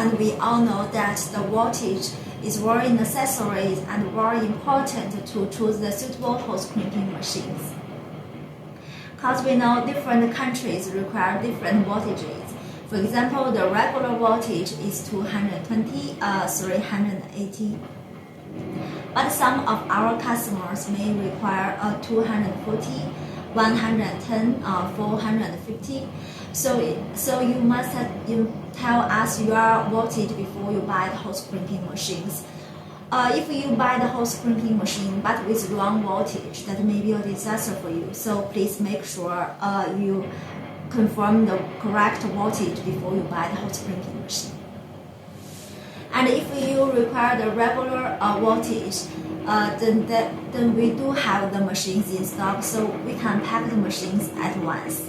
And we all know that the voltage is very necessary and very important to choose the suitable hose crimping machines. Because we know different countries require different voltages. For example, the regular voltage is 220, 380. But some of our customers may require 240, 110, 450. So you must tell us your voltage before you buy the hose crimping machines. If you buy the hose crimping machine but with wrong voltage, that may be a disaster for you. So please make sure you confirm the correct voltage before you buy the hose crimping machine. And if you require the regular voltage, then we do have the machines in stock, so we can pack the machines at once.